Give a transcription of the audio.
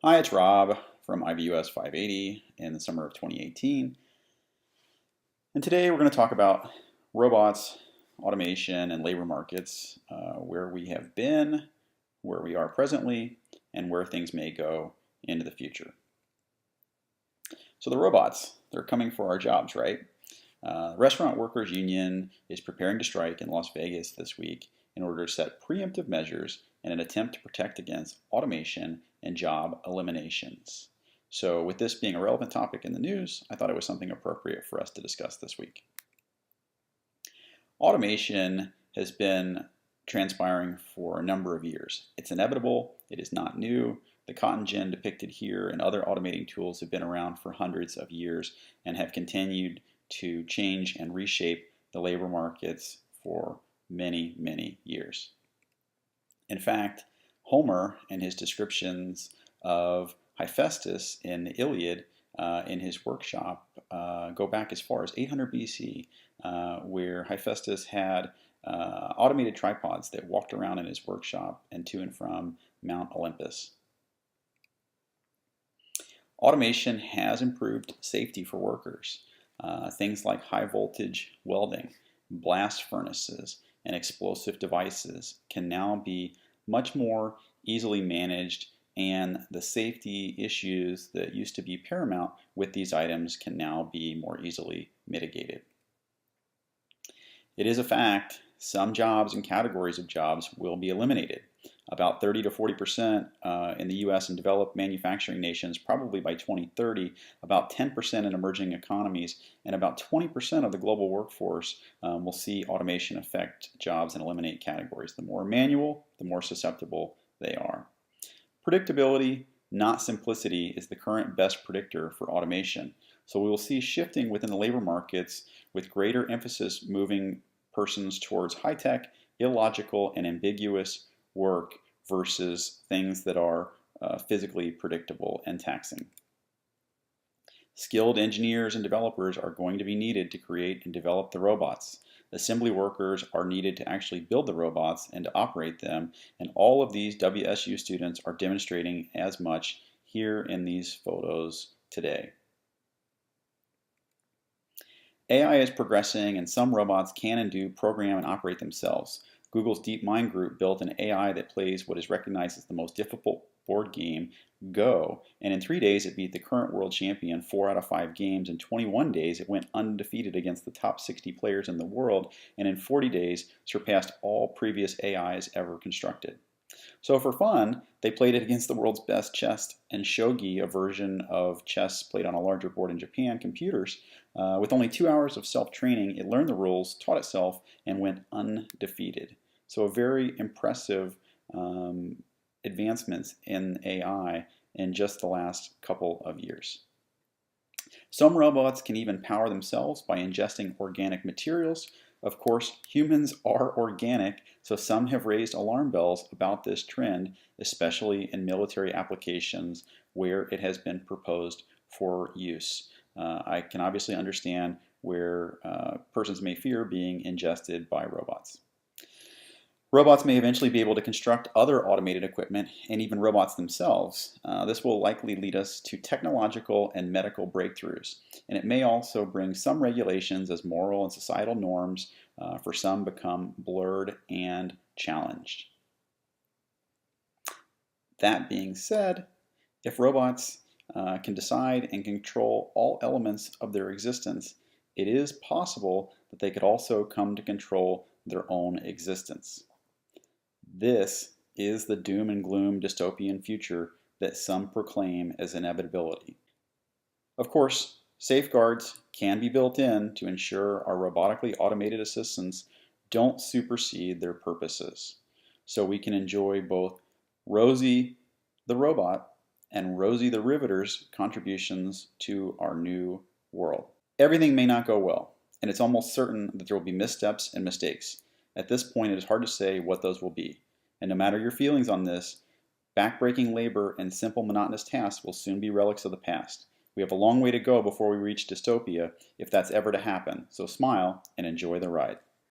Hi, it's Rob from IBUS 580 in the summer of 2018. And today we're going to talk about robots, automation, and labor markets, where we have been, where we are presently, and where things may go into the future. So the robots, they're coming for our jobs, right? The Restaurant Workers Union is preparing to strike in Las Vegas this week in order to set preemptive measures in an attempt to protect against automation and job eliminations. So with this being a relevant topic in the news, I thought it was something appropriate for us to discuss this week. Automation has been transpiring for a number of years. It's inevitable, it is not new. The cotton gin depicted here and other automating tools have been around for hundreds of years and have continued to change and reshape the labor markets for many, many years. In fact, Homer and his descriptions of Hephaestus in the Iliad in his workshop go back as far as 800 BC, where Hephaestus had automated tripods that walked around in his workshop and to and from Mount Olympus. Automation has improved safety for workers. Things like high voltage welding, blast furnaces, and explosive devices can now be much more easily managed, and the safety issues that used to be paramount with these items can now be more easily mitigated. It is a fact some jobs and categories of jobs will be eliminated. About 30 to 40% in the US and developed manufacturing nations, probably by 2030, about 10% in emerging economies, and about 20% of the global workforce will see automation affect jobs and eliminate categories. The more manual, the more susceptible they are. Predictability, not simplicity, is the current best predictor for automation. So we will see shifting within the labor markets with greater emphasis moving persons towards high-tech, illogical, and ambiguous work versus things that are physically predictable and taxing. Skilled engineers and developers are going to be needed to create and develop the robots. Assembly workers are needed to actually build the robots and to operate them, and all of these WSU students are demonstrating as much here in these photos today. AI is progressing, and some robots can and do program and operate themselves. Google's DeepMind group built an AI that plays what is recognized as the most difficult board game, Go, and in 3 days it beat the current world champion 4 out of 5 games. In 21 days it went undefeated against the top 60 players in the world, and in 40 days surpassed all previous AIs ever constructed. So for fun, they played it against the world's best chess and shogi, a version of chess played on a larger board in Japan, computers. With only 2 hours of self-training, it learned the rules, taught itself, and went undefeated. So a very impressive advancements in AI in just the last couple of years. Some robots can even power themselves by ingesting organic materials. Of course, humans are organic, so some have raised alarm bells about this trend, especially in military applications where it has been proposed for use. I can obviously understand where persons may fear being ingested by robots. Robots may eventually be able to construct other automated equipment and even robots themselves. This will likely lead us to technological and medical breakthroughs, and it may also bring some regulations as moral and societal norms for some become blurred and challenged. That being said, if robots can decide and control all elements of their existence, it is possible that they could also come to control their own existence. This is the doom and gloom dystopian future that some proclaim as inevitability. Of course, safeguards can be built in to ensure our robotically automated assistants don't supersede their purposes, so we can enjoy both Rosie the robot and Rosie the Riveter's contributions to our new world. Everything may not go well, and it's almost certain that there will be missteps and mistakes. At this point, it is hard to say what those will be. And no matter your feelings on this, backbreaking labor and simple monotonous tasks will soon be relics of the past. We have a long way to go before we reach dystopia, if that's ever to happen, so smile and enjoy the ride.